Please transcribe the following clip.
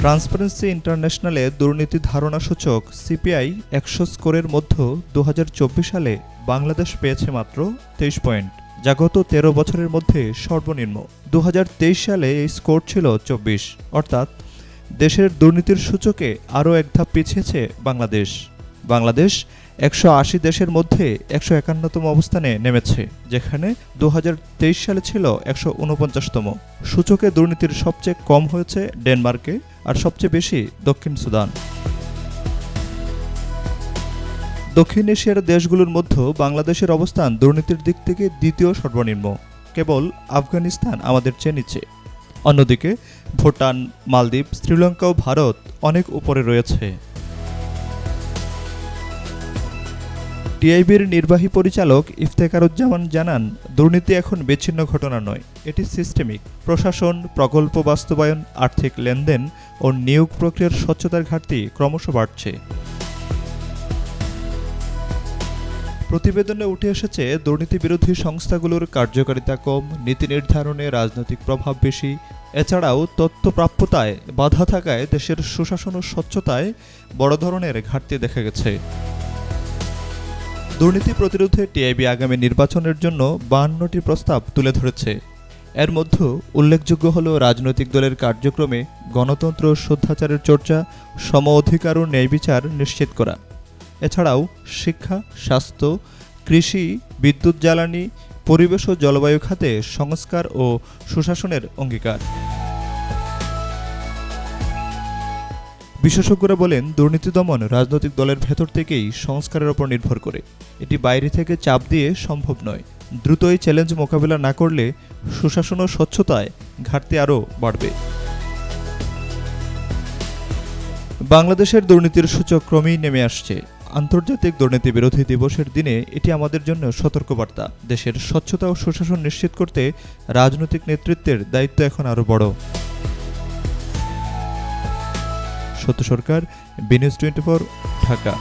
Transparency ইন্টারন্যাশনালে দুর্নীতি ধারণা সূচক সিপিআই 100 স্কোরের মধ্যে 2024 সালে বাংলাদেশ পেয়েছে মাত্র 23 পয়েন্ট, যা গত 13 বছরের মধ্যে সর্বনিম্ন। 2023 সালে এই স্কোর ছিল 24, অর্থাৎ দেশের দুর্নীতির সূচকে আরও এক ধাপ পিছিয়েছে বাংলাদেশ। বাংলাদেশ 180 দেশের মধ্যে 151তম অবস্থানে নেমেছে, যেখানে 2023 সালে ছিল 149তম। সূচকে দুর্নীতির সবচেয়ে কম হয়েছে ডেনমার্কে, আর সবচেয়ে বেশি দক্ষিণ সুদান। দক্ষিণ এশিয়ার দেশগুলোর মধ্যে বাংলাদেশের অবস্থান দুর্নীতির দিক থেকে দ্বিতীয় সর্বনিম্ন, কেবল আফগানিস্তান আমাদের চেয়ে নিচে। অন্যদিকে ভুটান, মালদ্বীপ, শ্রীলঙ্কা ও ভারত অনেক উপরে রয়েছে। টিআইবির নির্বাহী পরিচালক ইফতেখারুজ্জামান জানান, দুর্নীতি এখন বিচ্ছিন্ন ঘটনা নয়, এটি সিস্টেমিক। প্রশাসন, প্রকল্প বাস্তবায়ন, আর্থিক লেনদেন ও নিয়োগ প্রক্রিয়ার স্বচ্ছতার ঘাটতি ক্রমশ বাড়ছে। প্রতিবেদনে উঠে এসেছে, দুর্নীতি বিরোধী সংস্থাগুলোর কার্যকারিতা কম, নীতি নির্ধারণে রাজনৈতিক প্রভাব বেশি। এছাড়াও তথ্য প্রাপ্যতায় বাধা থাকায় দেশের সুশাসন ও স্বচ্ছতায় বড় ধরনের ঘাটতি দেখা গেছে। দুর্নীতি প্রতিরোধে টিআইবি আগামী নির্বাচনের জন্য 52টি প্রস্তাব তুলে ধরেছে। এর মধ্যে উল্লেখযোগ্য হল রাজনৈতিক দলের কার্যক্রমে গণতন্ত্র ও শুদ্ধাচারের চর্চা, সম অধিকার ও ন্যায় বিচার নিশ্চিত করা। এছাড়াও শিক্ষা, স্বাস্থ্য, কৃষি, বিদ্যুৎ, জ্বালানি, পরিবেশ ও জলবায়ু খাতে সংস্কার ও সুশাসনের অঙ্গীকার। বিশেষজ্ঞরা বলেন, দুর্নীতি দমন রাজনৈতিক দলের ভেতর থেকেই সংস্কারের ওপর নির্ভর করে, এটি বাইরে থেকে চাপ দিয়ে সম্ভব নয়। দ্রুত এই চ্যালেঞ্জ মোকাবিলা না করলে সুশাসন ও স্বচ্ছতায় ঘাটতি আরও বাড়বে। বাংলাদেশের দুর্নীতির সূচক ক্রমেই নেমে আসছে। আন্তর্জাতিক দুর্নীতি বিরোধী দিবসের দিনে এটি আমাদের জন্য সতর্কবার্তা। দেশের স্বচ্ছতা ও সুশাসন নিশ্চিত করতে রাজনৈতিক নেতৃত্বের দায়িত্ব এখন আরও বড়। সত্য সরকার, বিনিউজ 24, ঢাকা।